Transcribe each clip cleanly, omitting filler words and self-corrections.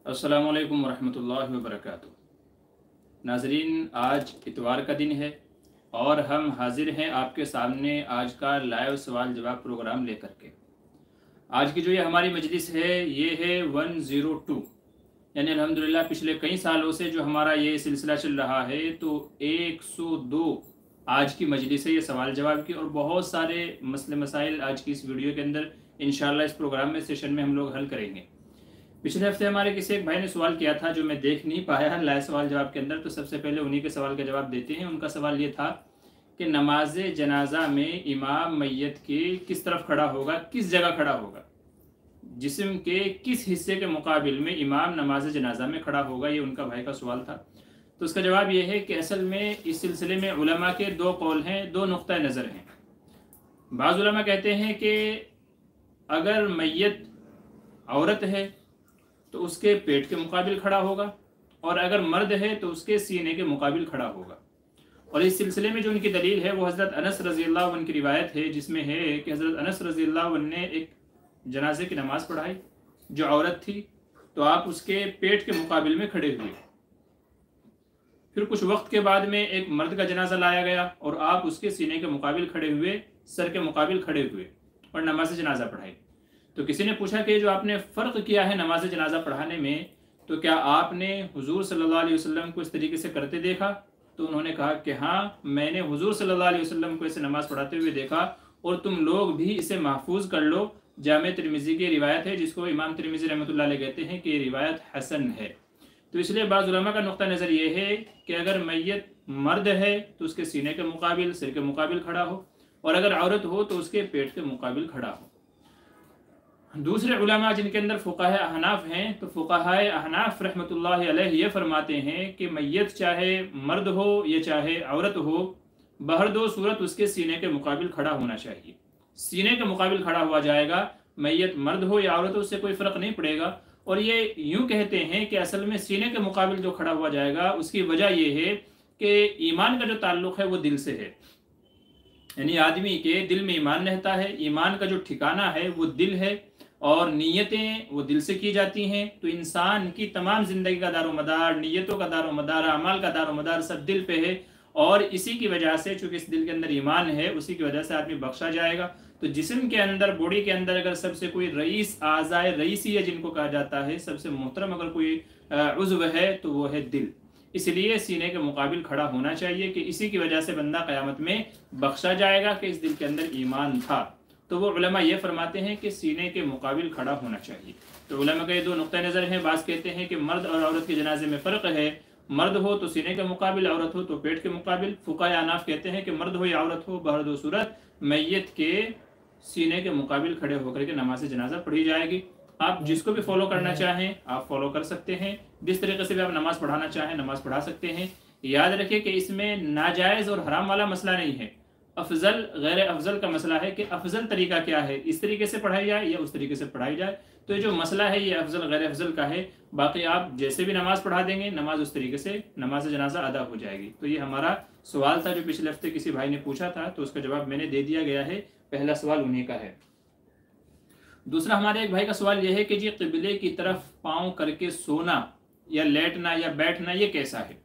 अस्सलामु अलैकुम वरहमतुल्लाहि वबरकातुहू। नाजरीन, आज इतवार का दिन है और हम हाजिर हैं आपके सामने आज का लाइव सवाल जवाब प्रोग्राम लेकर के। आज की जो ये हमारी मजलिस है ये है 102, यानी अल्हम्दुलिल्लाह पिछले कई सालों से जो हमारा ये सिलसिला चल रहा है तो 102 आज की मजलिस है ये सवाल जवाब की, और बहुत सारे मसले मसाइल आज की इस वीडियो के अंदर इंशाल्लाह इस प्रोग्राम में सेशन में हम लोग हल करेंगे। पिछले हफ्ते हमारे किसी एक भाई ने सवाल किया था जो मैं देख नहीं पाया लाइव सवाल जवाब के अंदर, तो सबसे पहले उन्हीं के सवाल का जवाब देते हैं। उनका सवाल ये था कि नमाज जनाजा में इमाम मैयत के किस तरफ खड़ा होगा, किस जगह खड़ा होगा, जिस्म के किस हिस्से के मुकाबिल में इमाम नमाज जनाजा में खड़ा होगा, ये उनका भाई का सवाल था। तो उसका जवाब ये है कि असल में इस सिलसिले में उलमा के दो कौल हैं, दो नुक्ता नज़र हैं। बाज़ उलमा कहते हैं कि अगर मैयत औरत है तो उसके पेट के मुकाबिल खड़ा होगा, और अगर मर्द है तो उसके सीने के मुकाबिल खड़ा होगा। और इस सिलसिले में जो उनकी दलील है वो हज़रत अनस रज़ी अल्लाह अन्हु की रिवायत है, जिसमें है कि हज़रत अनस रज़ी अल्लाह अन्हु ने एक जनाजे की नमाज़ पढ़ाई जो औरत थी, तो आप उसके पेट के मुकाबिल में खड़े हुए। फिर कुछ वक्त के बाद में एक मर्द का जनाजा लाया गया और आप उसके सीने के मुकाबिल खड़े हुए, सर के मुकाबिल खड़े हुए और नमाज जनाजा पढ़ाई। तो किसी ने पूछा कि जो आपने फ़र्क किया है नमाज जनाजा पढ़ाने में, तो क्या आपने हुजूर सल्लल्लाहु अलैहि वसल्लम को इस तरीके से करते देखा? तो उन्होंने कहा कि हाँ, मैंने हुजूर सल्लल्लाहु अलैहि वसल्लम को ऐसे नमाज पढ़ाते हुए देखा, और तुम लोग भी इसे महफूज कर लो। जामे तिरमिज़ी की रिवायत है, जिसको इमाम तिरमिज़ी रहमतुल्लाह अलैह कहते हैं कि ये रिवायत हसन है। तो इसलिए बाज़ उलमा का नुक्ता नज़र ये है कि अगर मैयत मर्द है तो उसके सीने के मुकाबिल, सिर के मुकाबिल खड़ा हो, और अगर औरत हो तो उसके पेट के मुकाबिल खड़ा हो। दूसरे उलमा जिनके अंदर फुक़हा अहनाफ हैं, तो फुक़हा अहनाफ रहमतुल्लाहि अलैह ये फरमाते हैं कि मैयत चाहे मर्द हो या चाहे औरत हो, बहर दो सूरत उसके सीने के मुकाबिल खड़ा होना चाहिए। सीने के मुकाबिल खड़ा हुआ जाएगा, मैयत मर्द हो या औरत हो उससे कोई फ़र्क नहीं पड़ेगा। और ये यूँ कहते हैं कि असल में सीने के मुकाबिल जो खड़ा हुआ जाएगा उसकी वजह ये है कि ईमान का जो ताल्लुक़ है वो दिल से है, यानी आदमी के दिल में ईमान रहता है, ईमान का जो ठिकाना है वो दिल है, और नीयतें वो दिल से की जाती हैं। तो इंसान की तमाम ज़िंदगी का दारोमदार, नीयतों का दारोमदार, अमाल का दारोमदार सब दिल पे है, और इसी की वजह से चूँकि इस दिल के अंदर ईमान है, उसी की वजह से आदमी बख्शा जाएगा। तो जिस्म के अंदर, बॉडी के अंदर अगर सबसे कोई रईस आज़ाए रईसिया जिनको कहा जाता है, सबसे मोहतरम अगर कोई उज़्व है तो वो है दिल। इसलिए सीने के मुकाबिल खड़ा होना चाहिए कि इसी की वजह से बंदा क़यामत में बख्शा जाएगा कि इस दिल के अंदर ईमान था। तो वो उलमा ये फरमाते हैं कि सीने के मुकाबिल खड़ा होना चाहिए। तो उलमा के दो नुक्ता नज़र हैं। बाज़ कहते हैं कि मर्द और औरत के जनाजे में फ़र्क है, मर्द हो तो सीने के मुकाबिल, औरत हो तो पेट के मुकाबिल। फुक़हा अहनाफ कहते हैं कि मर्द हो या औरत हो, बहर दो सूरत मैयत के सीने के मुकाबिल खड़े होकर के नमाज जनाजा पढ़ी जाएगी। आप जिसको भी फॉलो करना चाहें आप फॉलो कर सकते हैं, जिस तरीके से भी आप नमाज़ पढ़ाना चाहें नमाज़ पढ़ा सकते हैं। याद रखें कि इसमें नाजायज़ और हराम वाला मसला नहीं है, अफजल गैर अफजल का मसला है कि अफजल तरीका क्या है, इस तरीके से पढ़ाई जाए या उस तरीके से पढ़ाई जाए। तो ये जो मसला है ये अफजल गैर अफजल का है। बाकी आप जैसे भी नमाज़ पढ़ा देंगे, नमाज उस तरीके से नमाज जनाजा अदा हो जाएगी। तो ये हमारा सवाल था जो पिछले हफ्ते किसी भाई ने पूछा था, तो उसका जवाब मैंने दे दिया गया है। पहला सवाल उन्हीं का है। दूसरा हमारे एक भाई का सवाल यह है कि जी क़िबले की तरफ पाँव करके सोना या लेटना या बैठना ये कैसा है?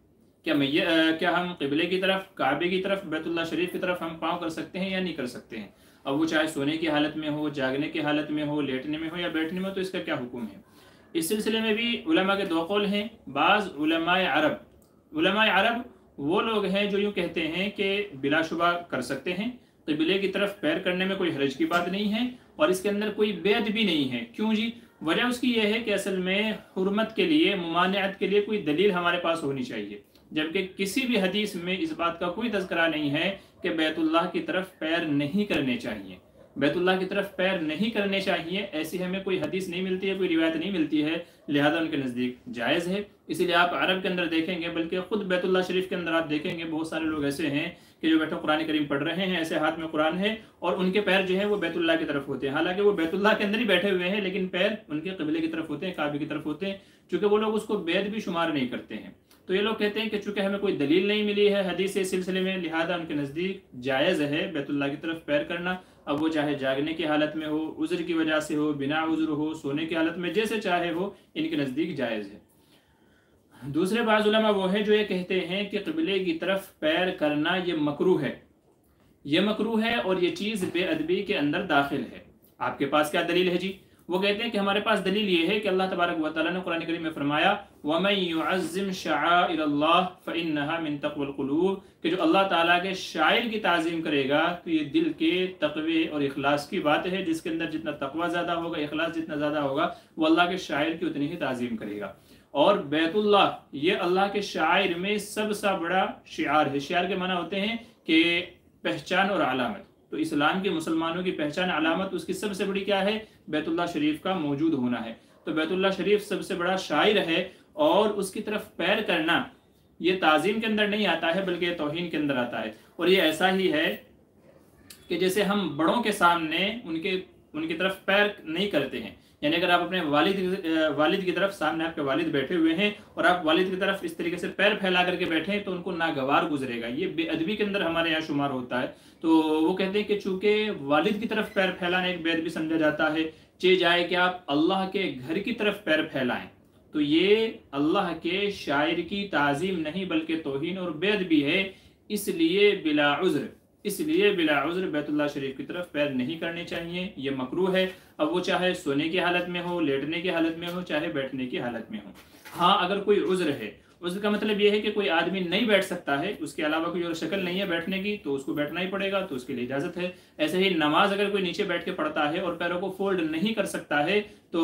क्या हम क़िबले की तरफ, काबे की तरफ, बैतुल्लाह शरीफ की तरफ हम पाँव कर सकते हैं या नहीं कर सकते हैं? अब वो चाहे सोने की हालत में हो, जागने की हालत में हो, लेटने में हो या बैठने में हो, तो इसका क्या हुक्म है? इस सिलसिले में भी उलमा के दो कौल हैं। बाज़ उलमाए अरब वो लोग हैं जो यूँ कहते हैं कि बिलाशुबा कर सकते हैं, क़िबले की तरफ पैर करने में कोई हरज की बात नहीं है, और इसके अंदर कोई बैद भी नहीं है। क्यों जी? वजह उसकी यह है कि असल में हुर्मत के लिए, मुमानियत के लिए कोई दलील हमारे पास होनी चाहिए, जबकि किसी भी हदीस में इस बात का कोई तज़किरा नहीं है कि बैतुल्लाह की तरफ पैर नहीं करने चाहिए। बैतुल्लाह की तरफ पैर नहीं करने चाहिए ऐसी हमें कोई हदीस नहीं मिलती है, कोई रिवायत नहीं मिलती है, लिहाजा उनके नज़दीक जायज़ है। इसीलिए आप अरब के अंदर देखेंगे, बल्कि ख़ुद बैतुल्लाह शरीफ के अंदर आप देखेंगे बहुत सारे लोग ऐसे हैं कि जो बैठे कुरान करीम पढ़ रहे हैं, ऐसे हाथ में कुरान है और उनके पैर जो है वो बैतुल्लाह की तरफ होते हैं। हालांकि वो बैतुल्लाह के अंदर ही बैठे हुए हैं, लेकिन पैर उनके क़िबले की तरफ होते हैं, काबे की तरफ होते हैं, चूँकि वो लोग उसको बैद भी शुमार नहीं करते हैं। तो तो ये लोग कहते हैं कि चूंकि हमें कोई दलील नहीं मिली है हदीस इस सिलसिले में, लिहाजा उनके नज़दीक जायज़ है बैतुल्लाह की तरफ पैर करना। अब वो चाहे जागने की हालत में हो, उज़्र की वजह से हो, बिना उज़्र हो, सोने की हालत में, जैसे चाहे हो, इनके नज़दीक जायज़ है। दूसरे बाज़ उलमा वो है जो ये कहते हैं कि क़िबले की तरफ पैर करना ये मकरूह है, ये मकरूह है और ये चीज़ बेअदबी के अंदर दाखिल है। आपके पास क्या दलील है जी? वो कहते हैं कि हमारे पास दलील ये है कि अल्लाह तबारक व तआला ने कुरान करीम में फरमाया वमन युअज़्ज़िम शआइरल्लाह फ़इन्नहा मिन तक़वल क़ुलूब, कि जो अल्लाह ताला के शाइर की ताज़ीम करेगा तो ये दिल के तक़वे और इखलास की बात है। जिसके अंदर जितना तक़वा ज़्यादा होगा, इखलास जितना ज़्यादा होगा, वो अल्लाह के शाइर की उतनी ही ताज़ीम करेगा। और बैतुल्लाह ये अल्लाह के शाइर में सबसे बड़ा शिआर है। शिआर के माना होते हैं कि पहचान और अलामत। तो इस्लाम के मुसलमानों की पहचान अलामत उसकी सबसे बड़ी क्या है? बैतुल्लाह शरीफ का मौजूद होना है। तो बैतुल्लाह शरीफ सबसे बड़ा शायर है और उसकी तरफ पैर करना ये ताज़ीम के अंदर नहीं आता है बल्कि तौहीन के अंदर आता है। और ये ऐसा ही है कि जैसे हम बड़ों के सामने उनकी तरफ पैर नहीं करते हैं, यानी अगर आप अपने वालिद की तरफ, सामने आपके वालिद बैठे हुए हैं और आप वालिद की तरफ इस तरीके से पैर फैला करके बैठे हैं तो उनको नागवार गुजरेगा। ये बेअदबी के अंदर हमारे यहाँ शुमार होता है। तो वो कहते हैं कि चूंकि वालिद की तरफ पैर फैलाना एक बेअदबी समझा जाता है, चे जाए कि आप अल्लाह के घर की तरफ पैर फैलाएं, तो ये अल्लाह के शायर की ताज़ीम नहीं बल्कि तौहीन और बेअदबी है। इसलिए बिला उज़्र बैतुल्लाह शरीफ की तरफ पैर नहीं करने चाहिए, ये मकरूह है। अब वो चाहे सोने की हालत में हो, लेटने की हालत में हो, चाहे बैठने की हालत में हो। हाँ, अगर कोई उज़्र है, उज़्र का मतलब ये है कि कोई आदमी नहीं बैठ सकता है, उसके अलावा कोई और शक्ल नहीं है बैठने की, तो उसको बैठना ही पड़ेगा, तो उसके लिए इजाज़त है। ऐसे ही नमाज अगर कोई नीचे बैठ के पढ़ता है और पैरों को फोल्ड नहीं कर सकता है तो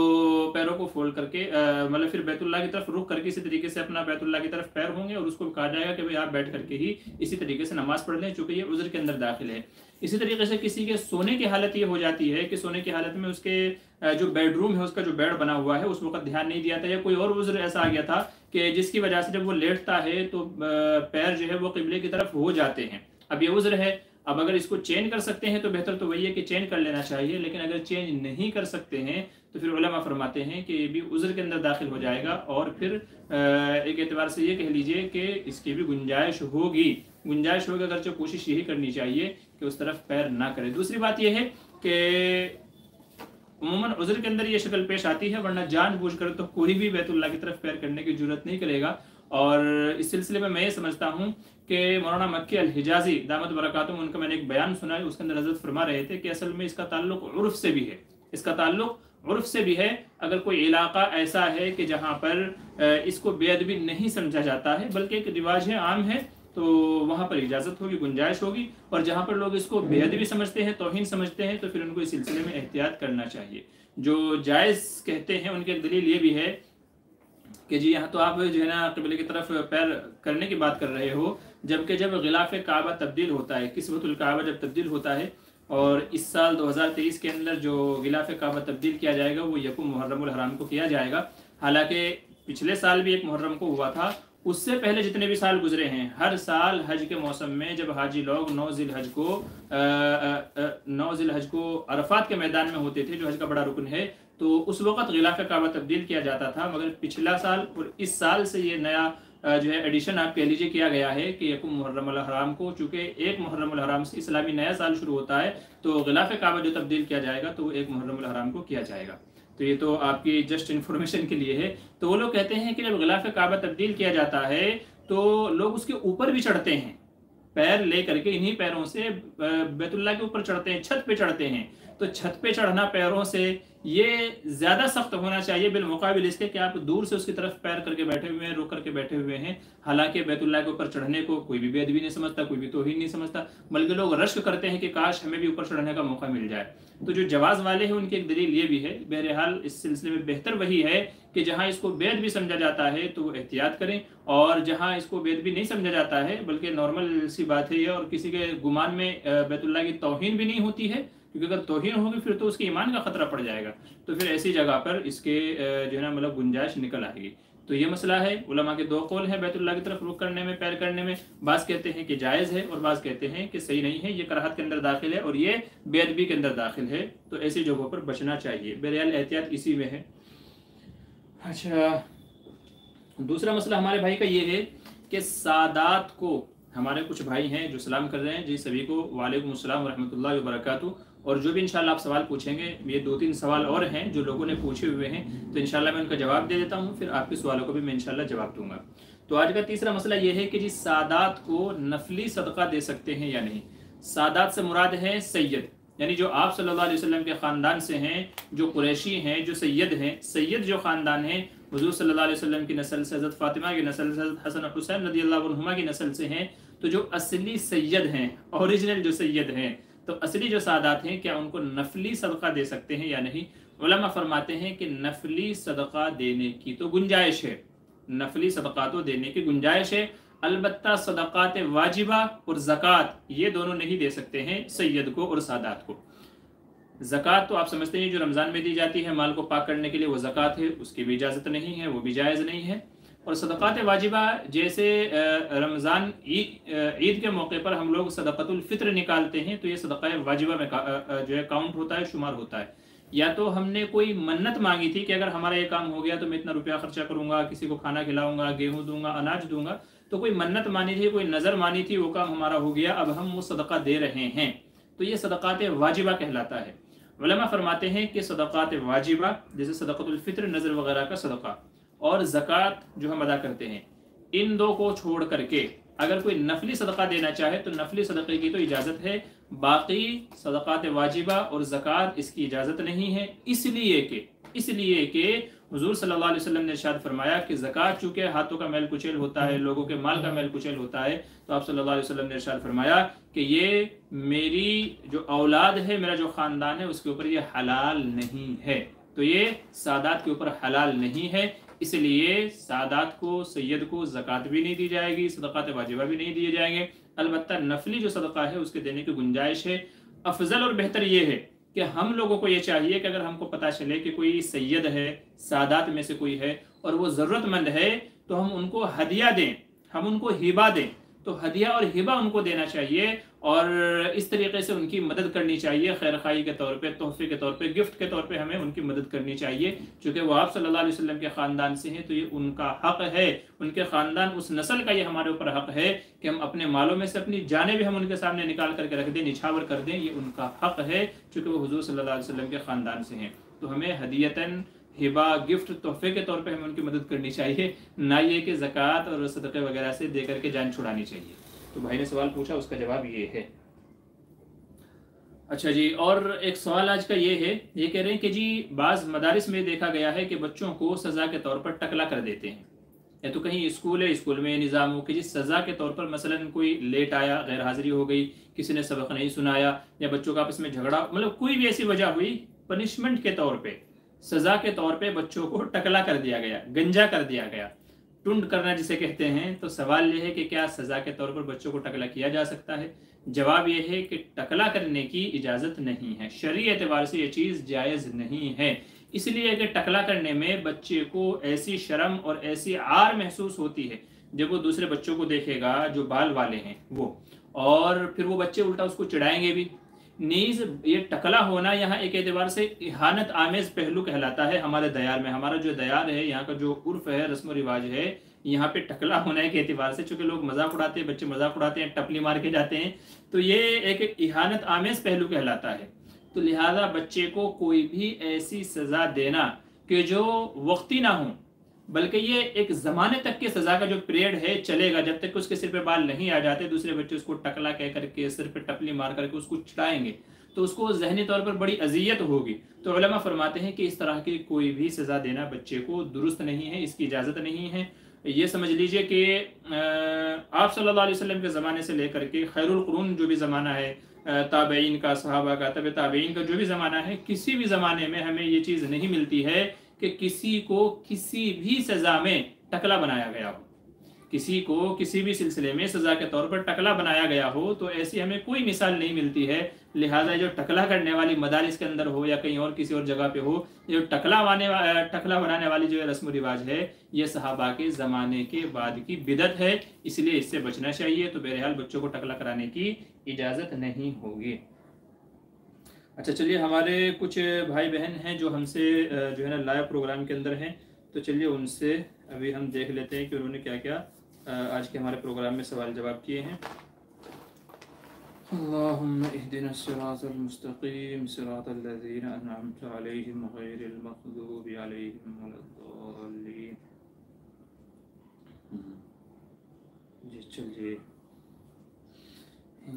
पैरों को फोल्ड करके मतलब फिर बैतुल्लाह की तरफ रुख करके इसी तरीके से अपना बैतुल्लाह की तरफ पैर होंगे और उसको कहा जाएगा कि भाई आप बैठ करके ही इसी तरीके से नमाज पढ़ लें, चूंकि ये उज़्र के अंदर दाखिल है। इसी तरीके से किसी के सोने की हालत ये हो जाती है कि सोने की हालत में उसके जो बेडरूम है, उसका जो बेड बना हुआ है, उस वक्त ध्यान नहीं दिया था, या कोई और उज़्र ऐसा आ गया था कि जिसकी वजह से जब वो लेटता है तो पैर जो है वो क़िबले की तरफ हो जाते हैं। अब ये उज़्र है, अब अगर इसको चेंज कर सकते हैं तो बेहतर तो वही है कि चेंज कर लेना चाहिए, लेकिन अगर चेंज नहीं कर सकते हैं तो फिर उलमा फरमाते हैं कि ये भी उज़्र के अंदर दाखिल हो जाएगा और फिर एक एतबार से ये कह लीजिए कि इसकी भी गुंजाइश होगी अगर जो कोशिश यही करनी चाहिए कि उस तरफ पैर ना करें। दूसरी बात यह है कि उम्मन उज़्र के अंदर ये शक्ल पेश आती है, वरना जानबूझकर तो कोई भी बैतुल्लाह की तरफ पैर करने की जरूरत नहीं करेगा। और इस सिलसिले में मैं ये समझता हूँ कि मौलाना मक्की अल हिजाज़ी दामत बरकातुहू, उनका मैंने एक बयान सुना है, उसके अंदर हज़रत फरमा रहे थे कि असल में इसका ताल्लुक उर्फ से भी है। अगर कोई इलाका ऐसा है कि जहाँ पर इसको बेअदबी नहीं समझा जाता है बल्कि एक रिवाज है, आम है, तो वहाँ पर इजाज़त होगी, गुंजाइश होगी। और जहाँ पर लोग इसको बेअदबी समझते हैं, तौहीन समझते हैं, तो फिर उनको इस सिलसिले में एहतियात करना चाहिए। जो जायज़ कहते हैं उनकी एक दलील ये भी है कि जी यहाँ तो आप जो है ना क़िबले की तरफ पैर करने की बात कर रहे हो, जबकि जब गिलाफ़ काबा तब्दील होता है, किस्वतुल काबा जब तब्दील होता है, और इस साल 2023 के अंदर जो गिलाफ़ काबा तब्दील किया जाएगा वो यकुम मुहर्रमुल हराम को किया जाएगा। हालांकि पिछले साल भी 1 मुहर्रम को हुआ था, उससे पहले जितने भी साल गुजरे हैं, हर साल हज के मौसम में जब हाजी लोग 9 ज़िल हज को अरफात के मैदान में होते थे, जो हज का बड़ा रुकन है, तो उस वक़्त गिलाफ़ काबा तब्दील किया जाता था। मगर पिछला साल और इस साल से ये नया जो है एडिशन आप कह लीजिए किया गया है कि यकुम मुहर्रमुल हराम को, चूँकि 1 मुहर्रमुल हराम से इस्लामी नया साल शुरू होता है, तो गिलाफ़ काबा जो तब्दील किया जाएगा तो 1 मुहर्रमुल हराम को किया जाएगा। तो ये तो आपकी जस्ट इन्फॉर्मेशन के लिए है। तो वो लोग कहते हैं कि जब गिलाफ़ काबा तब्दील किया जाता है तो लोग उसके ऊपर भी चढ़ते हैं, पैर ले करके इन्हीं पैरों से बैतुल्लाह के ऊपर चढ़ते हैं, छत पे चढ़ते हैं। तो छत पे चढ़ना पैरों से ये ज़्यादा सख्त होना चाहिए बिलमुकाबिल इसके कि आप दूर से उसकी तरफ पैर करके बैठे हुए हैं, रुक करके बैठे हुए हैं। हालांकि बैतुल्लाह के ऊपर चढ़ने को कोई भी बेअदबी नहीं समझता, कोई भी तौहीन नहीं समझता, बल्कि लोग रश्क करते हैं कि काश हमें भी ऊपर चढ़ने का मौका मिल जाए। तो जो जवाज़ वाले हैं उनकी एक दलील ये भी है। बहरहाल इस सिलसिले में बेहतर वही है कि जहाँ इसको बेअदबी समझा जाता है तो एहतियात करें, और जहाँ इसको बेअदबी नहीं समझा जाता है बल्कि नॉर्मल सी बात है ये, और किसी के गुमान में बैतुल्लाह की तौहीन भी नहीं होती है, क्योंकि अगर तौहीन होगी फिर तो उसके ईमान का खतरा पड़ जाएगा। तो फिर ऐसी जगह पर इसके जो है ना मतलब गुंजाइश निकल आएगी। तो ये मसला है। उलमा के 2 कौल हैं बैतुल्लाह की तरफ रुख करने में, पैर करने में। बाज़ कहते हैं कि जायज़ है और बाज़ कहते हैं कि सही नहीं है, ये कराहत के अंदर दाखिल है और ये बेअदबी के अंदर दाखिल है। तो ऐसी जगहों पर बचना चाहिए। बहरहाल एहतियात इसी में है। अच्छा, दूसरा मसला हमारे भाई का ये है कि सादात को, हमारे कुछ भाई हैं जो सलाम कर रहे हैं जी, सभी को वालेकुम अस्सलाम व रहमतुल्लाहि व बरकातुहू। और जो भी इंशाल्लाह आप सवाल पूछेंगे, ये 2-3 सवाल और हैं जो लोगों ने पूछे हुए हैं, तो इंशाल्लाह मैं उनका जवाब दे देता हूँ, फिर आपके सवालों को भी मैं इंशाल्लाह जवाब दूंगा। तो आज का तीसरा मसला ये है कि जी सादात को नफली सदका दे सकते हैं या नहीं। सादात से मुराद है सैयद, यानी जो आप सल्लल्लाहु अलैहि वसल्लम के ख़ानदान से हैं, जो कुरैशी हैं, जो सैयद हैं, सैयद जो ख़ानदान है हुज़ूर सल्लल्लाहु अलैहि वसल्लम की नस्ल से, हज़रत फ़ातिमा की नस्ल से, हज़रत हसन और हुसैन रज़ियल्लाहु अन्हुमा की नस्ल से हैं, तो जो असली सैयद हैं, ओरिजिनल जो सैयद हैं, तो असली जो सादात हैं, क्या उनको नफली सदका दे सकते हैं या नहीं। उलमा फरमाते हैं कि नफली सदका देने की तो गुंजाइश है, नफली सदका तो देने की गुंजाइश है, अलबत्ता सदक़ात वाजिबा और ज़कात ये दोनों नहीं दे सकते हैं सैयद को और सादात को। ज़कात तो आप समझते हैं जो रमज़ान में दी जाती है माल को पाक करने के लिए, वो ज़कात है, उसकी भी इजाज़त नहीं है, वो भी जायज़ नहीं है। और सदक़ात वाजिबा जैसे रमज़ान ईद के मौके पर हम लोग सदक़तुल फ़ित्र निकालते हैं, तो ये सदक़ा वाजिबा में जो है काउंट होता है, शुमार होता है। या तो हमने कोई मन्नत मांगी थी कि अगर हमारा ये काम हो गया तो मैं इतना रुपया खर्चा करूंगा, किसी को खाना खिलाऊंगा, गेहूं दूंगा, अनाज दूंगा, तो कोई मन्नत मानी थी, कोई नज़र मानी थी, वो काम हमारा हो गया, अब हम वो सदका दे रहे हैं, तो ये सदक़ात वाजिबा कहलाता है। उलमा फरमाते हैं कि सदक़ात वाजिबा जैसे सदक़तुल फ़ित्र, नज़र वगैरह का सदका, और ज़कात जो हम अदा करते हैं, इन दो को छोड़ करके अगर कोई नफली सदका देना चाहे तो नफली सदक़े की तो इजाज़त है, बाकी सदक़ात वाजिबा और ज़कात इसकी इजाज़त नहीं है। इसलिए कि हुज़ूर सल्लल्लाहु अलैहि वसल्लम ने इरशाद फरमाया कि ज़कात चूँकि हाथों का मैल कुचैल होता है, लोगों के माल का मैल कुचैल होता है, तो आप सल्लल्लाहु अलैहि वसल्लम ने इरशाद फरमाया कि ये मेरी जो औलाद है, मेरा जो ख़ानदान है, उसके ऊपर ये हलाल नहीं है, तो ये सादात के ऊपर हलाल नहीं है। इसलिए सादात को, सैयद को ज़कात भी नहीं दी जाएगी, सदक़ात वाजिबा भी नहीं दिए जाएंगे, अलबत्ता नफली जो सदका है उसके देने की गुंजाइश है। अफजल और बेहतर ये है कि हम लोगों को ये चाहिए कि अगर हमको पता चले कि कोई सैयद है, सादात में से कोई है और वो ज़रूरतमंद है, तो हम उनको हदिया दें, हम उनको हिबा दें, तो हदिया और हिबा उनको देना चाहिए और इस तरीके से उनकी मदद करनी चाहिए, खैर खाई के तौर पे, तोहफे के तौर पे, गिफ्ट के तौर पे हमें उनकी मदद करनी चाहिए। चूँकि वो आप सल्लल्लाहु अलैहि वसल्लम के ख़ानदान से हैं, तो ये उनका हक़ है, उनके ख़ानदान उस नस्ल का ये हमारे ऊपर हक़ है कि हम अपने मालों में से अपनी जानें भी हम उनके सामने निकाल करके रख दें, निछावर कर दें, ये उनका हक़ है, चूँकि वो हुज़ूर सल्लल्लाहु अलैहि वसल्लम के ख़ानदान से हैं। तो हमें हदियतन, हिबा, गिफ्ट, तोहफे के तौर पे हमें उनकी मदद करनी चाहिए, ना ये कि ज़कात और सदक़े वगैरह से दे करके जान छुड़ानी चाहिए। तो भाई ने सवाल पूछा, उसका जवाब ये है। अच्छा जी, और एक सवाल आज का ये है, ये कह रहे हैं कि जी बाज़ मदारिस में देखा गया है कि बच्चों को सज़ा के तौर पर टकला कर देते हैं, या तो कहीं स्कूल है, स्कूल में निज़ाम हो कि जी सज़ा के तौर पर मसलन कोई लेट आया, गैर हाज़िरी हो गई, किसी ने सबक नहीं सुनाया, या बच्चों का आपस में झगड़ा, मतलब कोई भी ऐसी वजह हुई, पनिशमेंट के तौर पर, सज़ा के तौर पर बच्चों को टकला कर दिया गया, गंजा कर दिया गया, टुंड करना जिसे कहते हैं। तो सवाल यह है कि क्या सज़ा के तौर पर बच्चों को टकला किया जा सकता है। जवाब यह है कि टकला करने की इजाज़त नहीं है, शरई एतबार से ये चीज़ जायज़ नहीं है, इसलिए कि टकला करने में बच्चे को ऐसी शर्म और ऐसी आर महसूस होती है जब वो दूसरे बच्चों को देखेगा जो बाल वाले हैं वो, और फिर वो बच्चे उल्टा उसको चिढ़ाएंगे भी। नीज़ ये टकला होना यहाँ एक एतबार से इहानत आमेज़ पहलू कहलाता है हमारे दयार में। हमारा जो दयार है, यहाँ का जो उर्फ है, रस्म रिवाज है, यहाँ पे टकला होने के एतबार से, चूँकि लोग मजाक उड़ाते हैं, बच्चे मजाक उड़ाते हैं, टपली मार के जाते हैं, तो ये एक इहानत आमेज़ पहलू कहलाता है। तो लिहाजा बच्चे को कोई भी ऐसी सज़ा देना कि जो वक्ती ना हो, बल्कि ये एक ज़माने तक की सज़ा का जो पीरियड है चलेगा, जब तक उसके सिर पे बाल नहीं आ जाते, दूसरे बच्चे उसको टकला कह करके, सिर पे टपली मार करके उसको चिढ़ाएंगे, तो उसको जहनी तौर पर बड़ी अजियत होगी। तो उलमा फरमाते हैं कि इस तरह की कोई भी सज़ा देना बच्चे को दुरुस्त नहीं है, इसकी इजाज़त नहीं है। ये समझ लीजिए कि आप सल्लल्लाहु अलैहि वसल्लम के ज़माने से लेकर के खैरुल कुरून जो भी ज़माना है, ताबईन का, सहाबा का, तब ताबईन का जो भी ज़माना है, किसी भी ज़माने में हमें ये चीज़ नहीं मिलती है कि किसी को किसी भी सज़ा में टकला बनाया गया हो, किसी को किसी भी सिलसिले में सज़ा के तौर पर टकला बनाया गया हो, तो ऐसी हमें कोई मिसाल नहीं मिलती है। लिहाजा जो टकला करने वाली मदारिस के अंदर हो या कहीं और किसी और जगह पे हो, जो टकला बनाने वाली जो रस्म रिवाज है, ये सहाबा के ज़माने के बाद की बिदत है, इसलिए इससे बचना चाहिए। तो बहरहाल बच्चों को टकला कराने की इजाज़त नहीं होगी। अच्छा चलिए, हमारे कुछ भाई बहन हैं जो हमसे जो है ना लाइव प्रोग्राम के अंदर हैं, तो चलिए उनसे अभी हम देख लेते हैं कि उन्होंने क्या क्या आज के हमारे प्रोग्राम में सवाल जवाब किए हैं। अल्लाहुम्मा इहदिना सिरातल मुस्तकीम सिरातल लज़ीना अनअमता अलैहिम गैरिल मग़दूबि अलैहिम वलद्दाल्लीन। जी चलिए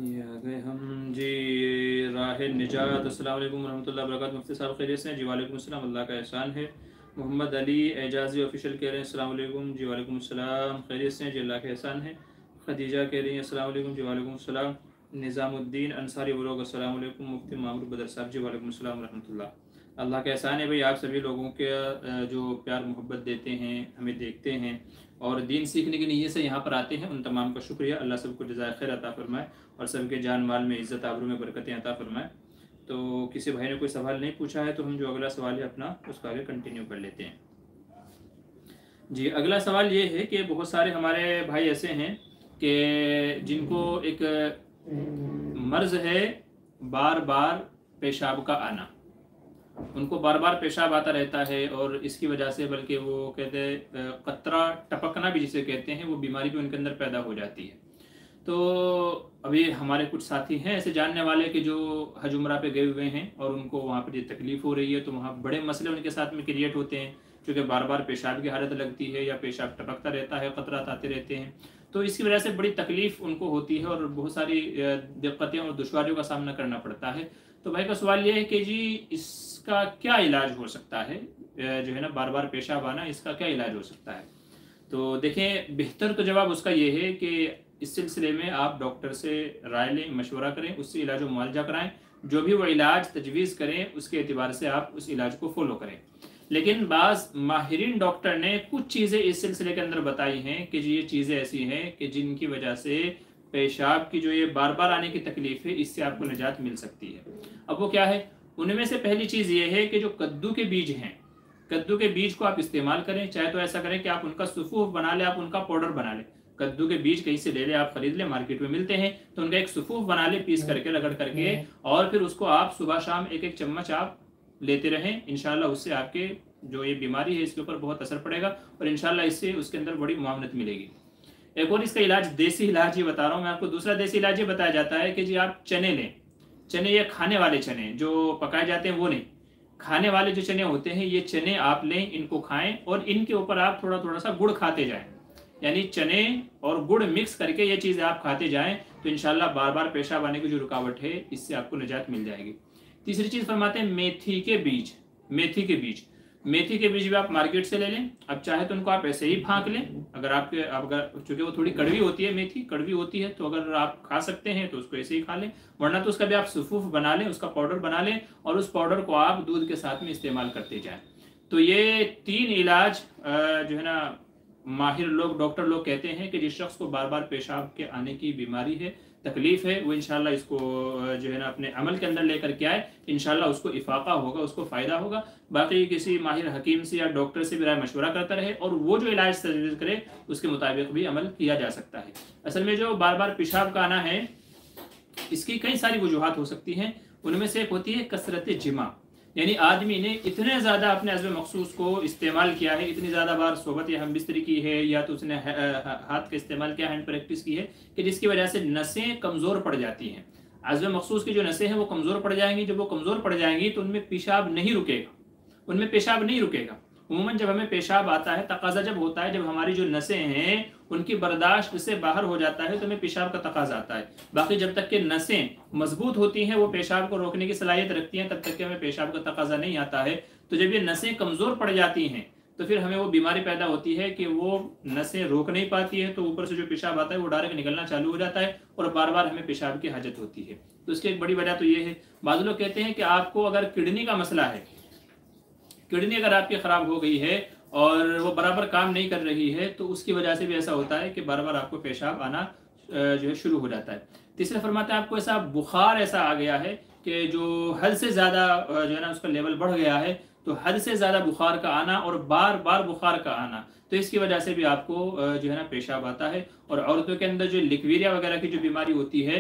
ये आ गए हम जी। राह निजात। अस्सलाम वालेकुम रहमतुल्लाहि व बरकातहू। मुफ्ती साहब खैरियत से? जी वालेकुम अस्सलाम, अल्लाह का एहसान है। मोहम्मद अली एजाज़ी ऑफिशियल कह रहे हैं अस्सलाम वालेकुम। जी वालेकुम अस्सलाम, खैरियत से? जी अल्लाह का एहसान है। खदीजा कह रही हैं अस्सलाम वालेकुम। जी वालेकुम अस्सलाम। निज़ामुद्दीन अंसारी वो लोग अस्सलाम वालेकुम। मुफ्ती मामूर बदर साहब जी वालेकुम अस्सलाम रहमतुल्लाह। अल्लाह का एहसान है भाई, आप सभी लोगों के जो प्यार मोहब्बत देते हैं, हमें देखते हैं और दीन सीखने की नीयत से यहाँ पर आते हैं, उन तमाम का शुक्रिया। अल्लाह सबको जज़ाए खैर अता फरमाए और सबके जान माल में इज़्ज़त आबरू में बरकतें अता फरमाए। तो किसी भाई ने कोई सवाल नहीं पूछा है तो हम जो अगला सवाल है अपना उसका आगे कंटिन्यू कर लेते हैं। जी अगला सवाल ये है कि बहुत सारे हमारे भाई ऐसे हैं कि जिनको एक मर्ज़ है बार बार पेशाब का आना, उनको बार बार पेशाब आता रहता है और इसकी वजह से बल्कि वो कहते हैं कतरा टपकना भी जिसे कहते हैं वो बीमारी भी उनके अंदर पैदा हो जाती है। तो अभी हमारे कुछ साथी हैं ऐसे जानने वाले कि जो हज उम्रा पे गए हुए हैं और उनको वहाँ पर ये तकलीफ़ हो रही है, तो वहाँ बड़े मसले उनके साथ में क्रिएट होते हैं क्योंकि बार बार पेशाब की हालत लगती है या पेशाब टपकता रहता है, कतरात आते रहते हैं। तो इसकी वजह से बड़ी तकलीफ़ उनको होती है और बहुत सारी दिक्कतें और दुश्वारियों का सामना करना पड़ता है। तो भाई का सवाल ये है कि जी इसका क्या इलाज हो सकता है, जो है ना बार बार पेशाब आना, इसका क्या इलाज हो सकता है? तो देखें, बेहतर तो जवाब उसका ये है कि इस सिलसिले में आप डॉक्टर से राय लें, मशवरा करें, उससे इलाज व मुआलजा कराएं। जो भी वो इलाज तजवीज़ करें उसके एतबार से आप उस इलाज को फॉलो करें। लेकिन बाज़ माहिरीन डॉक्टर ने कुछ चीज़ें इस सिलसिले के अंदर बताई हैं कि जी ये चीज़ें ऐसी हैं कि जिनकी वजह से पेशाब की जो ये बार बार आने की तकलीफ है इससे आपको निजात मिल सकती है। अब वो क्या है? उनमें से पहली चीज़ ये है कि जो कद्दू के बीज हैं, कद्दू के बीज को आप इस्तेमाल करें। चाहे तो ऐसा करें कि आप उनका सुफूफ बना लें, आप उनका पाउडर बना लें। कद्दू के बीज कहीं से ले लें, आप खरीद लें, मार्केट में मिलते हैं, तो उनका एक सुफूफ बना लें पीस करके, रगड़ करके, और फिर उसको आप सुबह शाम एक एक चम्मच आप लेते रहें। इंशाल्लाह उससे आपके जो ये बीमारी है इसके ऊपर बहुत असर पड़ेगा और इंशाल्लाह इससे उसके अंदर बड़ी मुआवनत मिलेगी। एक और इसका इलाज, देसी इलाज ये बता रहा हूँ मैं आपको। दूसरा देसी इलाज ये बताया जाता है कि जी आप चने लें। चने ये खाने वाले चने जो पकाए जाते हैं वो नहीं, खाने वाले जो चने होते हैं ये चने आप लें, इनको खाएं और इनके ऊपर आप थोड़ा थोड़ा सा गुड़ खाते जाएं। यानी चने और गुड़ मिक्स करके ये चीज़ें आप खाते जाएं तो इंशाल्लाह बार बार पेशाब आने की जो रुकावट है इससे आपको निजात मिल जाएगी। तीसरी चीज़ फरमाते हैं मेथी के बीज। मेथी के बीज, मेथी के बीज भी आप मार्केट से ले लें। अब चाहे तो उनको आप ऐसे ही फाँक लें, अगर चूँकि वो थोड़ी कड़वी होती है, मेथी कड़वी होती है, तो अगर आप खा सकते हैं तो उसको ऐसे ही खा लें, वरना तो उसका भी आप सुफूफ बना लें, उसका पाउडर बना लें और उस पाउडर को आप दूध के साथ में इस्तेमाल करते जाएं। तो ये 3 इलाज जो है ना माहिर लोग, डॉक्टर लोग कहते हैं कि जिस शख्स को बार बार पेशाब के आने की बीमारी है, तकलीफ़ है, वो इंशाल्लाह इसको जो है ना अपने अमल के अंदर लेकर के आए, इंशाल्लाह उसको इफाका होगा, उसको फ़ायदा होगा। बाकी किसी माहिर हकीम से या डॉक्टर से भी राय मशवरा करता रहे और वो जो इलाज तजवीज़ करे उसके मुताबिक भी अमल किया जा सकता है। असल में जो बार बार पेशाब का आना है इसकी कई सारी वजूहात हो सकती हैं। उनमें से एक होती है कसरत जिमा, यानी आदमी ने इतने ज़्यादा अपने अज़्म मखसूस को इस्तेमाल किया है, इतनी ज़्यादा बार सोबत या हम बिस्तरी की है या तो उसने हाथ का इस्तेमाल किया, हैंड प्रैक्टिस की है, कि जिसकी वजह से नसें कमज़ोर पड़ जाती हैं। अज़्म मखसूस की जो नसें हैं वो कमज़ोर पड़ जाएंगी। जब वो कमज़ोर पड़ जाएंगी तो उनमें पेशाब नहीं रुकेगा, उनमें पेशाब नहीं रुकेगा। उमूमन जब हमें पेशाब आता है, तकाजा जब होता है, जब हमारी जो नसें हैं उनकी बर्दाश्त से बाहर हो जाता है तो हमें पेशाब का तकाजा आता है। बाकी जब तक कि नसें मजबूत होती हैं, वो पेशाब को रोकने की सलाहियत रखती हैं, तब तक कि हमें पेशाब का तकाजा नहीं आता है। तो जब ये नसें कमज़ोर पड़ जाती हैं तो फिर हमें वो बीमारी पैदा होती है कि वो नसें रोक नहीं पाती है, तो ऊपर से जो पेशाब आता है वो डायरेक्ट निकलना चालू हो जाता है और बार बार हमें पेशाब की हाजत होती है। तो इसकी एक बड़ी वजह तो ये है। बाज़ लोग कहते हैं कि आपको अगर किडनी का मसला है, किडनी अगर आपकी ख़राब हो गई है और वो बराबर काम नहीं कर रही है तो उसकी वजह से भी ऐसा होता है कि बार बार आपको पेशाब आना जो है शुरू हो जाता है। तीसरे फरमाते हैं आपको ऐसा बुखार ऐसा आ गया है कि जो हद से ज़्यादा जो है ना उसका लेवल बढ़ गया है, तो हद से ज़्यादा बुखार का आना और बार बार बुखार का आना, तो इसकी वजह से भी आपको जो है ना पेशाब आता है। और औरतों के अंदर जो लिक्वीरिया वगैरह की जो बीमारी होती है,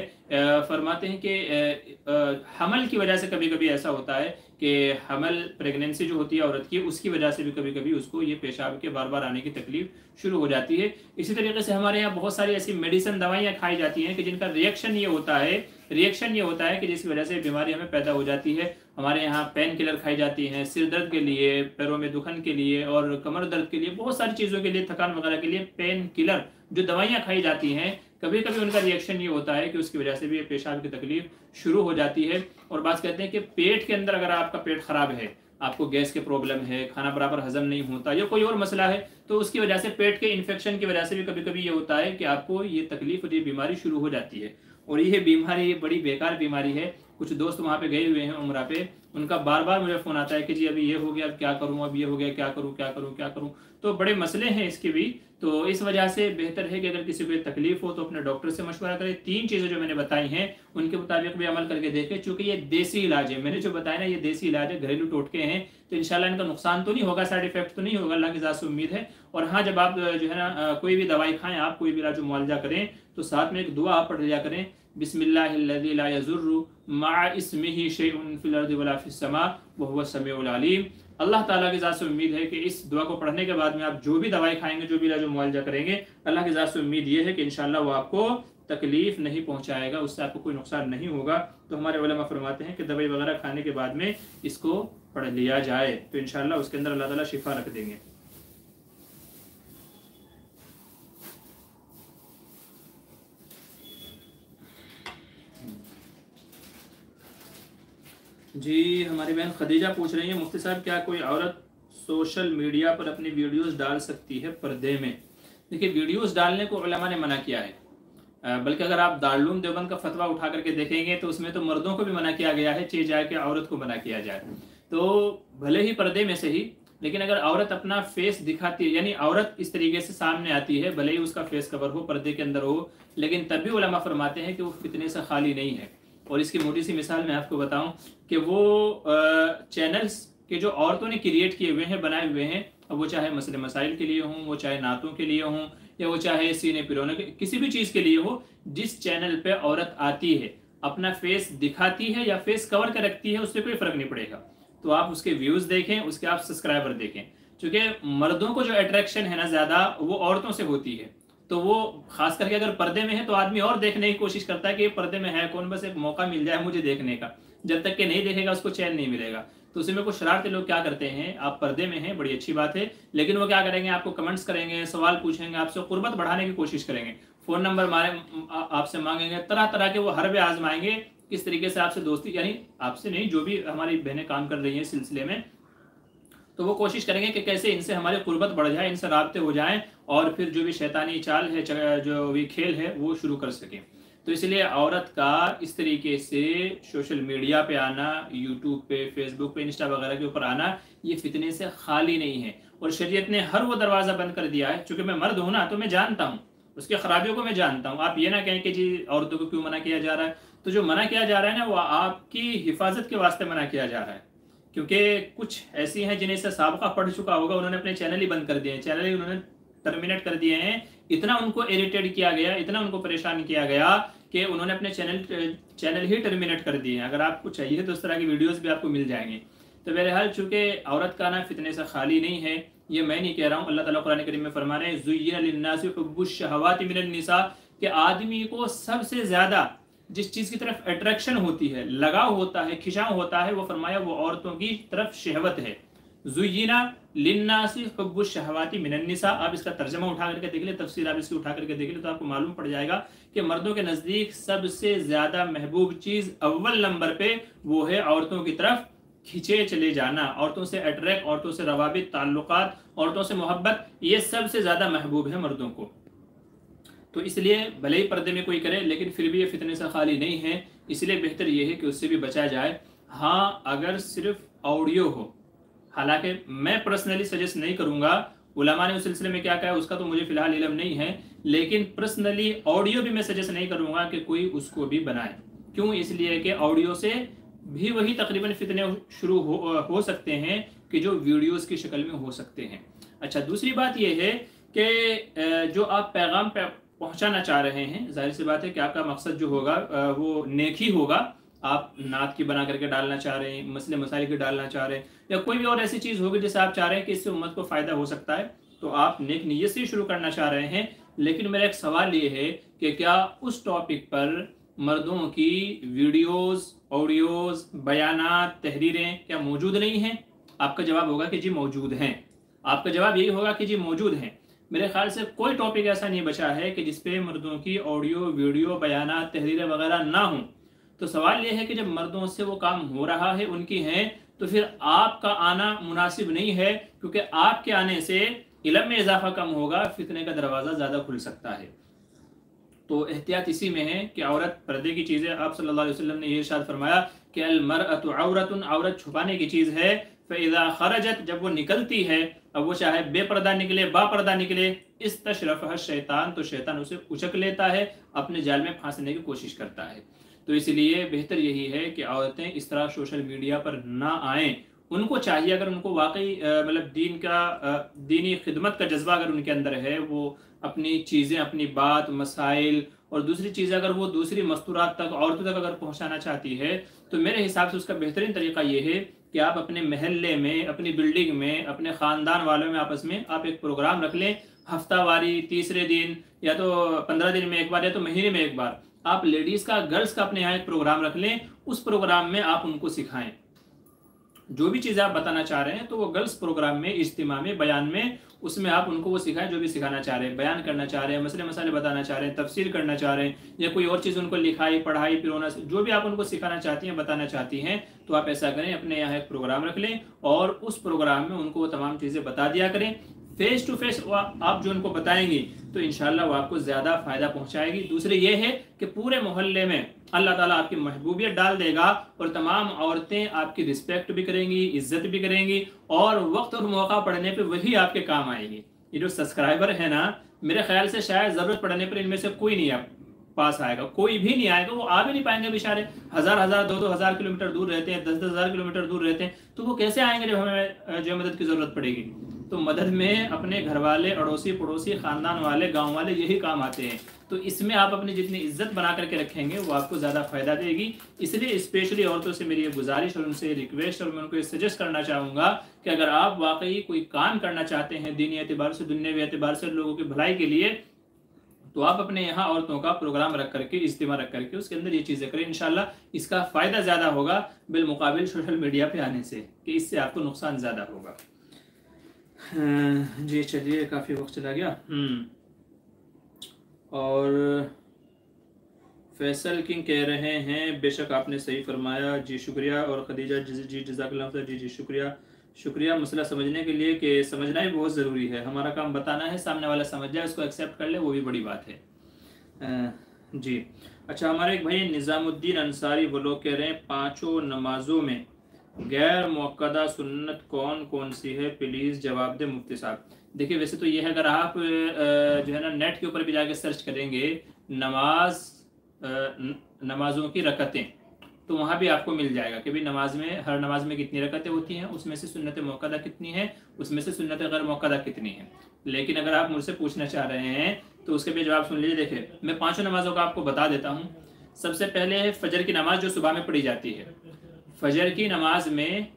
फरमाते हैं कि हमल की वजह से कभी कभी ऐसा होता है कि हमल प्रेगनेंसी जो होती है औरत की, उसकी वजह से भी कभी कभी उसको ये पेशाब के बार बार आने की तकलीफ शुरू हो जाती है। इसी तरीके से हमारे यहाँ बहुत सारी ऐसी मेडिसिन दवाइयाँ खाई जाती हैं कि जिनका रिएक्शन ये होता है कि जिसकी वजह से बीमारी हमें पैदा हो जाती है। हमारे यहाँ पेन किलर खाई जाती हैं सिर दर्द के लिए, पैरों में दुखन के लिए और कमर दर्द के लिए, बहुत सारी चीज़ों के लिए, थकान वगैरह के लिए पेन किलर जो दवाइयाँ खाई जाती हैं, कभी कभी उनका रिएक्शन ये होता है कि उसकी वजह से भी ये पेशाब की तकलीफ शुरू हो जाती है। और बात कहते हैं कि पेट के अंदर अगर आपका पेट खराब है, आपको गैस के प्रॉब्लम है, खाना बराबर हजम नहीं होता या कोई और मसला है, तो उसकी वजह से पेट के इन्फेक्शन की वजह से भी कभी कभी ये होता है कि आपको ये तकलीफ और ये बीमारी शुरू हो जाती है। और ये बीमारी ये बड़ी बेकार बीमारी है। कुछ दोस्त वहाँ पे गए हुए हैं उम्रा पे, उनका बार बार मुझे फ़ोन आता है कि जी अभी ये हो गया, अब क्या करूँ, अब ये हो गया, क्या करूँ क्या करूँ क्या करूँ। तो बड़े मसले हैं इसके भी। तो इस वजह से बेहतर है कि अगर किसी को तकलीफ हो तो अपने डॉक्टर से मशवरा करें। 3 चीज़ें जो मैंने बताई हैं उनके मुताबिक भी अमल करके देखें। चूँकि ये देसी इलाज है, मैंने जो बताया ना ये देसी इलाज है, घरेलू टोटके हैं, तो इंशाल्लाह इनका नुकसान तो नहीं होगा, साइड इफेक्ट तो नहीं होगा, अल्लाह की ज़ात से उम्मीद है। और हाँ, जब आप जो है ना कोई भी दवाई खाएं, आप कोई भी इलाज मुआवजा करें, तो साथ में एक दुआ आप पढ़ लिया करें, बिस्मिल्लाहिल्लज़ी ला यज़ुर्रु मअ इस्मिही शैउन फिल अर्दि वला फिस समा व हुवा समीउल अलीम। अल्लाह ताला की ज़ात से उम्मीद है कि इस दुआ को पढ़ने के बाद में आप जो भी दवाई खाएंगे, जो भी इलाज मुआवजा करेंगे, अल्लाह की ज़ात से उम्मीद ये है कि इंशाअल्लाह वो आपको तकलीफ नहीं पहुंचाएगा, उससे आपको कोई नुकसान नहीं होगा। तो हमारे उलमा फरमाते हैं कि दवाई वगैरह खाने के बाद में इसको पढ़ लिया जाए, तो इंशाअल्लाह उसके अंदर अल्लाह ताला शिफा रख देंगे। जी, हमारी बहन खदीजा पूछ रही है, मुफ्ती साहब क्या कोई औरत सोशल मीडिया पर अपनी वीडियोस डाल सकती है पर्दे में? देखिए, वीडियोस डालने को उलमा ने मना किया है, बल्कि अगर आप दारुल देवबंद का फतवा उठा करके देखेंगे तो उसमें तो मर्दों को भी मना किया गया है, चाहे जाए कि औरत को मना किया जाए। तो भले ही पर्दे में से ही, लेकिन अगर औरत अपना फेस दिखाती है, यानी औरत इस तरीके से सामने आती है, भले ही उसका फेस कवर हो, पर्दे के अंदर हो, लेकिन तब भी उलमा फरमाते हैं कि वो फितने से खाली नहीं है। और इसकी मोटी सी मिसाल मैं आपको बताऊं कि वो चैनल्स के जो औरतों ने क्रिएट किए हुए हैं, बनाए हुए हैं, अब वो चाहे मसले मसाइल के लिए हों, वो चाहे नातों के लिए हों, या वो चाहे सीने पिरोने के किसी भी चीज़ के लिए हो, जिस चैनल पे औरत आती है, अपना फेस दिखाती है या फेस कवर कर रखती है, उससे कोई फ़र्क नहीं पड़ेगा। तो आप उसके व्यूज़ देखें, उसके आप सब्सक्राइबर देखें। क्योंकि मर्दों को जो अट्रैक्शन है ना ज़्यादा, वो औरतों से होती है। तो वो खास करके अगर पर्दे में है तो आदमी और देखने की कोशिश करता है कि ये पर्दे में है कौन, बस एक मौका मिल जाए मुझे देखने का। जब तक कि नहीं देखेगा उसको चैन नहीं मिलेगा। तो उसी में कुछ शरारती लोग क्या करते हैं, आप पर्दे में हैं, बड़ी अच्छी बात है, लेकिन वो क्या करेंगे, आपको कमेंट्स करेंगे, सवाल पूछेंगे, आपसे कुर्बत बढ़ाने की कोशिश करेंगे, फ़ोन नंबर आपसे मांगेंगे, तरह तरह के वो हरबे आजमाएंगे किस तरीके से आपसे दोस्ती, यानी आपसे नहीं, जो भी हमारी बहनें काम कर रही हैं इस सिलसिले में, तो वो कोशिश करेंगे कि कैसे इनसे हमारी कुर्बत बढ़ जाए, इनसे राब्ते हो जाएं, और फिर जो भी शैतानी चाल है, जो भी खेल है, वो शुरू कर सकें। तो इसलिए औरत का इस तरीके से सोशल मीडिया पे आना, यूट्यूब पे, फेसबुक पे, इंस्टा वगैरह के ऊपर आना, ये फितने से खाली नहीं है। और शरीयत ने हर वो दरवाज़ा बंद कर दिया है। चूँकि मैं मर्द हूँ ना, तो मैं जानता हूँ उसके खराबियों को, मैं जानता हूँ। आप ये ना कहें कि जी औरतों को क्यों मना किया जा रहा है। तो जो मना किया जा रहा है ना, वो आपकी हिफाजत के वास्ते मना किया जा रहा है। क्योंकि कुछ ऐसी हैं जिन्हें से साबका पढ़ चुका होगा, उन्होंने अपने चैनल ही बंद कर दिए हैं, चैनल ही उन्होंने टर्मिनेट कर दिए हैं। इतना उनको इरिटेट किया गया, इतना उनको परेशान किया गया कि उन्होंने अपने चैनल ही टर्मिनेट कर दिए हैं। अगर आपको चाहिए तो उस तरह की वीडियोस भी आपको मिल जाएंगे। तो बहरहाल, चूँकि औरत का ना फितने से खाली नहीं है, ये मैं नहीं कह रहा हूँ, अल्लाह ताला कुरान करीम में फरमा रहे हैं, ज़ुय्यिना लिन्नासि हुब्बुश शहवाति मिनन निसा, कि आदमी को सबसे ज़्यादा जिस चीज़ की तरफ अट्रैक्शन होती है, लगाव होता है, खिंचाव होता है, वो फरमाया वो औरतों की तरफ शहवत है। ज़ुय्यिना लिन्नासि हुब्बुश शहवाति मिनन निसा। आप इसका तर्जमा उठा करके देख ले, तफसीर आप इसकी उठा करके देख ले, तो आपको मालूम पड़ जाएगा कि मर्दों के नज़दीक सबसे ज़्यादा महबूब चीज़ अव्वल नंबर पे वो है औरतों की तरफ खिंचे चले जाना, औरतों से अट्रैक्ट, औरतों से रवाबित, ताल्लुकात, औरतों से मोहब्बत, ये सबसे ज़्यादा महबूब है मर्दों को। तो इसलिए भले ही पर्दे में कोई करे, लेकिन फिर भी ये फितने से खाली नहीं है। इसलिए बेहतर ये है कि उससे भी बचा जाए। हाँ, अगर सिर्फ ऑडियो हो, हालांकि मैं पर्सनली सजेस्ट नहीं करूँगा, उलमा ने उस सिलसिले में क्या कहा उसका तो मुझे फ़िलहाल इल्म नहीं है, लेकिन पर्सनली ऑडियो भी मैं सजेस्ट नहीं करूँगा कि कोई उसको भी बनाए। क्यों? इसलिए कि ऑडियो से भी वही तकरीबन फितने शुरू हो सकते हैं कि जो वीडियोस की शक्ल में हो सकते हैं। अच्छा, दूसरी बात यह है कि जो आप पैगाम पहुंचाना चाह रहे हैं, जाहिर सी बात है कि आपका मकसद जो होगा वो नेक ही होगा। आप नात की बना करके डालना चाह रहे हैं, मसले मसाइल की डालना चाह रहे हैं, या कोई भी और ऐसी चीज़ होगी जिसे आप चाह रहे हैं कि इससे उम्मत को फ़ायदा हो सकता है, तो आप नेक नीयत से शुरू करना चाह रहे हैं। लेकिन मेरा एक सवाल ये है कि क्या उस टॉपिक पर मर्दों की वीडियोस, ऑडियोज, बयानात, तहरीरें क्या मौजूद नहीं हैं? आपका जवाब होगा कि जी मौजूद हैं। आपका जवाब यही होगा कि जी मौजूद हैं। मेरे ख्याल से कोई टॉपिक ऐसा नहीं बचा है कि जिसपे मर्दों की ऑडियो, वीडियो, बयानात, तहरीरें वगैरह ना हो। तो सवाल यह है कि जब मर्दों से वो काम हो रहा है, उनकी हैं, तो फिर आपका आना मुनासिब नहीं है, क्योंकि आपके आने से इल्म में इजाफा कम होगा, फितने का दरवाज़ा ज़्यादा खुल सकता है। तो एहतियात इसी में है कि औरत पर्दे की चीज़ है। आप सल्लल्लाहु अलैहि वसल्लम ने ये इरशाद फरमाया कि अल मरअतु औरतुन, औरत छुपाने की चीज़ है। फ़इज़ा खरजत, जब वो निकलती है, अब वो चाहे बेपर्दा निकले, बापर्दा निकले, इस्तशरफ़हा शैतान, तो शैतान उसे उचक लेता है, अपने जाल में फांसने की कोशिश करता है। तो इसलिए बेहतर यही है कि औरतें इस तरह सोशल मीडिया पर ना आएँ। उनको चाहिए, अगर उनको वाकई मतलब दीनी खिदमत का जज्बा अगर उनके अंदर है, वो अपनी चीज़ें, अपनी बात, मसाइल और दूसरी चीज़ें अगर वो दूसरी मस्तूरात तक, औरतों तक अगर पहुंचाना चाहती है, तो मेरे हिसाब से उसका बेहतरीन तरीका ये है कि आप अपने महल्ले में, अपनी बिल्डिंग में, अपने ख़ानदान वालों में आपस में आप एक प्रोग्राम रख लें, हफ्तावारी, तीसरे दिन, या तो 15 दिन में एक बार, या तो महीने में एक बार। आप लेडीज़ का, गर्ल्स का अपने यहाँ एक प्रोग्राम रख लें। उस प्रोग्राम में आप उनको सिखाएं जो भी चीज़ आप बताना चाह रहे हैं, तो वो गर्ल्स प्रोग्राम में, इज्तिमा में, बयान में, उसमें आप उनको वो सिखाएं जो भी सिखाना चाह रहे हैं, बयान करना चाह रहे हैं, मसले मसाले बताना चाह रहे हैं, तफसीर करना चाह रहे हैं, या कोई और चीज़ उनको लिखाई, पढ़ाई, पिरोना, जो भी आप उनको सिखाना चाहती हैं, बताना चाहती हैं, तो आप ऐसा करें, अपने यहाँ एक प्रोग्राम रख लें और उस प्रोग्राम में उनको वो तमाम चीज़ें बता दिया करें। फेस टू फेस आप जो उनको बताएंगी तो इंशाल्लाह वो आपको ज़्यादा फ़ायदा पहुंचाएगी। दूसरे ये है कि पूरे मोहल्ले में अल्लाह ताला आपकी महबूबियत डाल देगा और तमाम औरतें आपकी रिस्पेक्ट भी करेंगी, इज्जत भी करेंगी, और वक्त और मौका पड़ने पे वही आपके काम आएगी। ये जो सब्सक्राइबर है ना, मेरे ख्याल से शायद ज़रूरत पड़ने पर इनमें से कोई नहीं आप पास आएगा, कोई भी नहीं आएगा, वो आ भी नहीं पाएंगे बेचारे। हज़ार 2,000 किलोमीटर दूर रहते हैं, 10,000 किलोमीटर दूर रहते हैं, तो वो कैसे आएंगे जब हमें जो मदद की ज़रूरत पड़ेगी। तो मदद में अपने घर वाले, अड़ोसी पड़ोसी, ख़ानदान वाले, गांव वाले, यही काम आते हैं। तो इसमें आप अपनी जितनी इज्जत बना करके रखेंगे वो आपको ज़्यादा फ़ायदा देगी। इसलिए स्पेशली औरतों से मेरी ये गुजारिश और उनसे रिक्वेस्ट, और मैं उनको ये सजेस्ट करना चाहूँगा कि अगर आप वाकई कोई काम करना चाहते हैं दीनी एतबार से, दुनियावी एतबार से, लोगों की भलाई के लिए, तो आप अपने यहाँ औरतों का प्रोग्राम रख करके, इज्तिमा रख करके, उसके अंदर ये चीज़ें करें। इंशाल्लाह इसका फ़ायदा ज़्यादा होगा बिलमुकाबिल सोशल मीडिया पे आने से, कि इससे आपको नुकसान ज़्यादा होगा। जी चलिए, काफ़ी वक्त चला गया। और फैसल किंग कह रहे हैं, बेशक आपने सही फरमाया, जी शुक्रिया। और खदीजा जी जज़ाकल्लाह खैर, जी शुक्रिया मसला समझने के लिए, कि समझना ही बहुत ज़रूरी है। हमारा काम बताना है, सामने वाला समझ जाए, उसको एक्सेप्ट कर ले, वो भी बड़ी बात है। जी अच्छा, हमारे एक भाई निज़ामुद्दीन अंसारी, वो लोग कह रहे हैं, 5 नमाजों में गैर मुअक्कदा सुन्नत कौन कौन सी है, प्लीज़ जवाब दे मुफ्ती साहब। देखिए, वैसे तो ये है, अगर आप जो है ना नेट के ऊपर भी जाके सर्च करेंगे नमाजों की रकतें, तो वहाँ भी आपको मिल जाएगा कि भाई नमाज में, हर नमाज में कितनी रकतें होती हैं, उसमें से सुन्नत मुअक्कदा कितनी है, उसमें से सुन्नत गैर मुअक्कदा कितनी है। लेकिन अगर आप मुझसे पूछना चाह रहे हैं तो उसके भी जवाब सुन लीजिए। देखिए, मैं 5 नमाजों का आपको बता देता हूँ। सबसे पहले है फजर की नमाज, जो सुबह में पढ़ी जाती है। फजर की नमाज में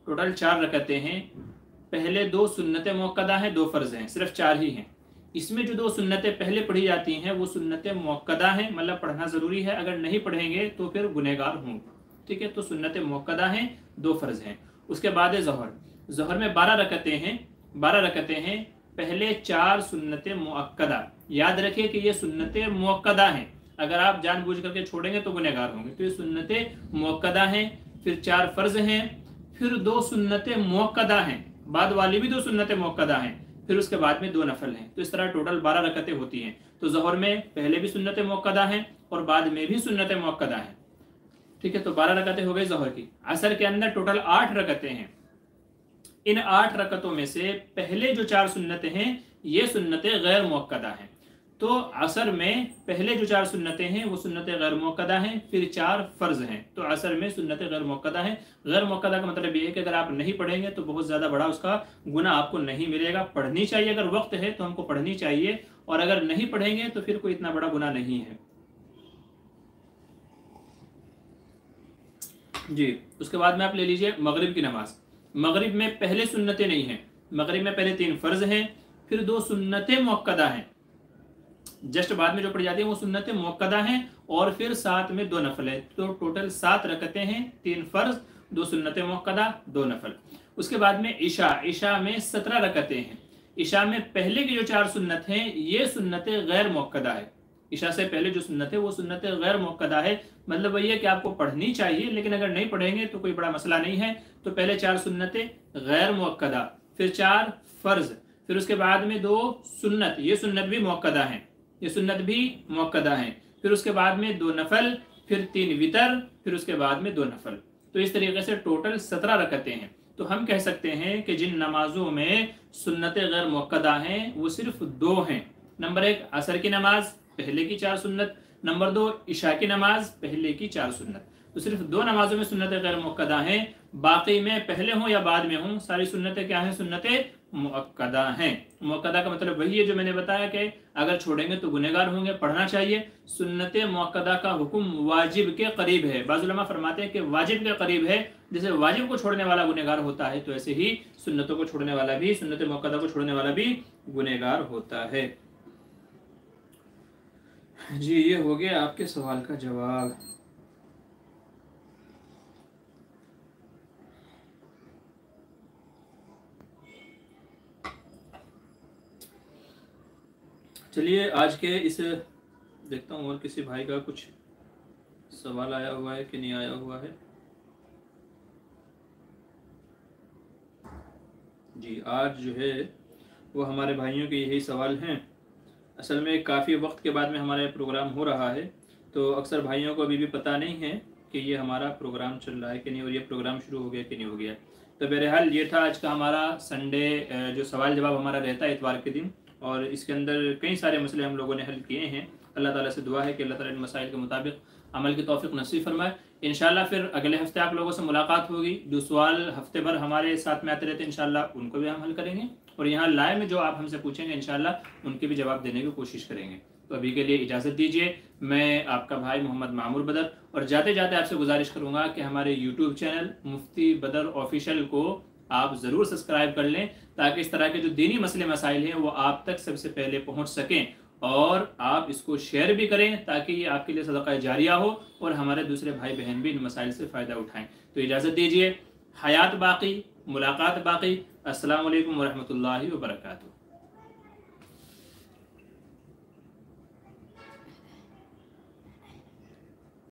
टोटल 4 रकतें हैं। पहले 2 सुन्नत मुअक्कदा हैं, 2 फ़र्ज़ हैं, सिर्फ 4 ही हैं। इसमें जो 2 सुन्नतें पहले पढ़ी जाती हैं वो सुन्नतें मुअक्कदा हैं, मतलब पढ़ना ज़रूरी है, अगर नहीं पढ़ेंगे तो फिर गुनहगार होंगे। ठीक है, तो सुन्नतें मुअक्कदा हैं, 2 फ़र्ज़ हैं। उसके बाद है ज़ोहर में 12 रकतें हैं, 12 रकतें हैं। पहले 4 सुन्नतें मुअक्कदा, याद रखिए कि ये सुन्नतें मुअक्कदा हैं, अगर आप जानबूझ करके छोड़ेंगे तो गुनहगार होंगे। तो ये सुन्नतें मुअक्कदा हैं, फिर 4 फ़र्ज़ हैं, फिर 2 सुन्नतें मुअक्कदा हैं, बाद वाली भी 2 सुन्नतें मुअक्कदा हैं, फिर उसके बाद में 2 नफल हैं। तो इस तरह टोटल 12 रकतें होती हैं। तो ज़ोहर में पहले भी सुन्नतें मुअक्कदा हैं और बाद में भी सुन्नतें मुअक्कदा हैं। ठीक है, तो 12 रकतें हो गई ज़ोहर की। असर के अंदर टोटल 8 रकतें हैं। इन 8 रकतों में से पहले जो 4 सुन्नतें हैं ये सुन्नतें गैर मुअक्कदा हैं। तो असर में पहले जो 4 सुन्नतें हैं वो सुन्नतें गैर मुअक्कदा हैं, फिर 4 फ़र्ज़ हैं। तो असर में सुन्नतें गैर मुअक्कदा हैं। गैर मुअक्कदा का मतलब ये है कि अगर आप नहीं पढ़ेंगे तो बहुत ज़्यादा बड़ा उसका गुनाह आपको नहीं मिलेगा। पढ़नी चाहिए, अगर वक्त है तो हमको पढ़नी चाहिए, और अगर नहीं पढ़ेंगे तो फिर कोई इतना बड़ा गुनाह नहीं है जी। उसके बाद में आप ले लीजिए मगरिब की नमाज। मगरिब में पहले सुन्नतें नहीं हैं। मगरिब में पहले 3 फ़र्ज़ हैं, फिर 2 सुन्नतें मुअक्कदा हैं। जस्ट बाद में जो पढ़ी जाती है वो सुन्नतें मुअक्कदा हैं, और फिर साथ में 2 नफल है। तो टोटल 7 रकतें हैं, 3 फ़र्ज़, 2 सुन्नतें मुअक्कदा, 2 नफल। उसके बाद में ईशा में 17 रकतें हैं। ईशा में पहले की जो 4 सुन्नत हैं ये सुन्नतें गैर मुअक्कदा है। ईशा से पहले जो सुन्नत है वो सुन्नतें गैर मुअक्कदा है। मतलब वही है कि आपको पढ़नी चाहिए, लेकिन अगर नहीं पढ़ेंगे तो कोई बड़ा मसला नहीं है। तो पहले 4 सुन्नतें गैर मुअक्कदा, फिर 4 फ़र्ज़, फिर उसके बाद में 2 सुन्नत, ये सुन्नत भी मुअक्कदा हैं, ये सुन्नत भी मुअक्कदा हैं। फिर उसके बाद में 2 नफल, फिर 3 वितर, फिर उसके बाद में 2 नफल। तो इस तरीके से टोटल 17 रकतें हैं। तो हम कह सकते हैं कि जिन नमाजों में सुन्नतें गैर मुअक्कदा हैं वो सिर्फ 2 हैं। नंबर 1 असर की नमाज, पहले की 4 सुन्नत। नंबर 2 इशा की नमाज, पहले की 4 सुन्नत। तो सिर्फ 2 नमाजों में सुन्नतें गैर मुअक्कदा हैं। बाकी में पहले हों या बाद में हों, सारी सुन्नतें क्या हैं? सुन्नतें मुअक्कदा हैं। मुअक्कदा का मतलब वही है जो मैंने बताया कि अगर छोड़ेंगे तो गुनहगार होंगे, पढ़ना चाहिए। सुन्नत मुअक्कदा का हुक्म वाजिब के करीब है। बाज़ उलमा फरमाते हैं कि वाजिब के करीब है। जैसे वाजिब को छोड़ने वाला गुनहगार होता है, तो ऐसे ही सुन्नतों को छोड़ने वाला भी, सुन्नत मुअक्कदा को छोड़ने वाला भी गुनहगार होता है जी। ये हो गया आपके सवाल का जवाब। चलिए आज के इस, देखता हूँ और किसी भाई का कुछ सवाल आया हुआ है कि नहीं आया हुआ है जी। आज जो है वो हमारे भाइयों के यही सवाल हैं। असल में काफ़ी वक्त के बाद में हमारा प्रोग्राम हो रहा है, तो अक्सर भाइयों को अभी भी पता नहीं है कि ये हमारा प्रोग्राम चल रहा है कि नहीं, और ये प्रोग्राम शुरू हो गया कि नहीं हो गया। तो बहरहाल ये था आज का हमारा संडे जो सवाल जवाब हमारा रहता है इतवार के दिन, और इसके अंदर कई सारे मसले हम लोगों ने हल किए हैं। अल्लाह ताला से दुआ है कि अल्लाह ताला इन मसाइल के मुताबिक अमल की तौफीक नसीब फरमाए। इंशाल्लाह फिर अगले हफ्ते आप लोगों से मुलाकात होगी। जो सवाल हफ्ते भर हमारे साथ में आते रहते हैं इंशाल्लाह उनको भी हम हल करेंगे, और यहाँ लाइव में जो आप हमसे पूछेंगे इंशाल्लाह उनके भी जवाब देने की कोशिश करेंगे। तो अभी के लिए इजाज़त दीजिए। मैं आपका भाई मोहम्मद मामूर बदर, और जाते जाते आपसे गुजारिश करूँगा कि हमारे यूट्यूब चैनल मुफ्ती बदर ऑफिशियल को आप ज़रूर सब्सक्राइब कर लें, ताकि इस तरह के जो दीनी मसले मसाइल हैं वो आप तक सबसे पहले पहुँच सकें, और आप इसको शेयर भी करें ताकि ये आपके लिए सदका जारिया हो और हमारे दूसरे भाई बहन भी इन मसाइल से फ़ायदा उठाएं। तो इजाज़त दीजिए। हयात बाकी, मुलाकात बाकी। अस्सलामु अलैकुम वरहमतुल्लाहि वबरकातुहू।